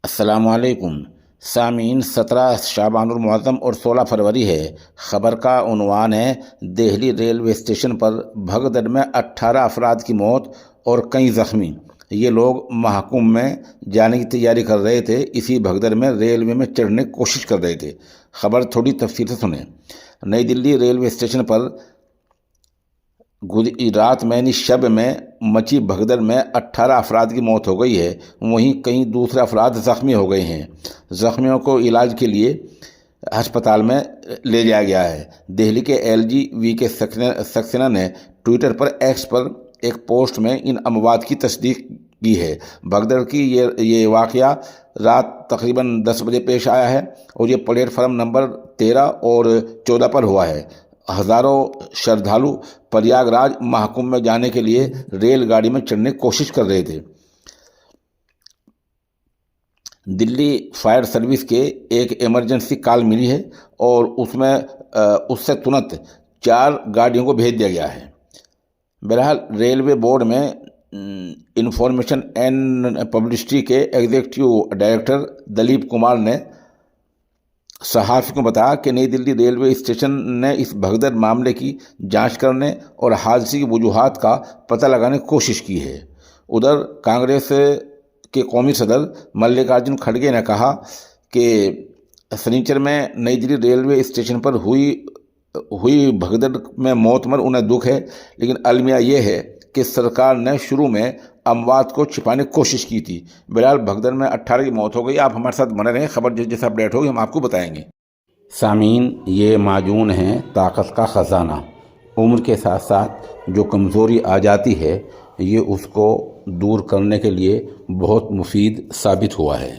السلام علیکم سامعین، 17 شعبان المعظم اور 16 فروری ہے۔ خبر کا عنوان ہے: دہلی ریلوے اسٹیشن پر بھگدڑ میں 18 افراد کی موت اور کئی زخمی۔ یہ لوگ محکوم میں جانے کی تیاری کر رہے تھے، اسی بھگدڑ میں ریلوے میں چڑھنے کی کوشش کر رہے تھے۔ خبر تھوڑی تفصیل سے سنیں۔ نئی دلی ریلوے اسٹیشن پر رات میں شب میں مچی بھگدڑ میں 18 افراد کی موت ہو گئی ہے، وہیں کئی دوسرے افراد زخمی ہو گئے ہیں۔ زخمیوں کو علاج کے لیے ہسپتال میں لے جایا گیا ہے۔ دہلی کے ایل جی وی کے سکسینہ نے ٹویٹر پر ایکس پر ایک پوسٹ میں ان اموات کی تصدیق کی ہے۔ بھگدڑ کی یہ واقعہ رات تقریباً 10 بجے پیش آیا ہے اور یہ پلیٹ فارم نمبر 13 اور 14 پر ہوا ہے۔ ہزاروں شردھالو پریاگ راج محکوم میں جانے کے لیے ریل گاڑی میں چڑھنے کی کوشش کر رہے تھے۔ دلی فائر سروس کے ایک ایمرجنسی کال ملی ہے اور اس سے ترنت 4 گاڑیوں کو بھیج دیا گیا ہے۔ بہرحال ریلوے بورڈ میں انفارمیشن اینڈ پبلسٹی کے ایگزیکٹو ڈائریکٹر دلیپ کمار نے صحافیوں کو بتایا کہ نئی دلی ریلوے اسٹیشن نے اس بھگدڑ معاملے کی جانچ کرنے اور حادثے کی وجوہات کا پتہ لگانے کی کوشش کی ہے۔ ادھر کانگریس کے قومی صدر ملکارجن کھڑگے نے کہا کہ سنیچر میں نئی دلی ریلوے اسٹیشن پر ہوئی بھگدڑ میں موت پر انہیں دکھ ہے، لیکن المیہ یہ ہے کہ سرکار نے شروع میں اموات کو چھپانے کی کوشش کی تھی۔ بہرحال بھگدڑ میں 18 کی موت ہو گئی۔ آپ ہمارے ساتھ بنے رہیں، خبر جیسے اپڈیٹ ہوگی ہم آپ کو بتائیں گے۔ سامعین، یہ معجون ہے طاقت کا خزانہ۔ عمر کے ساتھ ساتھ جو کمزوری آ جاتی ہے، یہ اس کو دور کرنے کے لیے بہت مفید ثابت ہوا ہے۔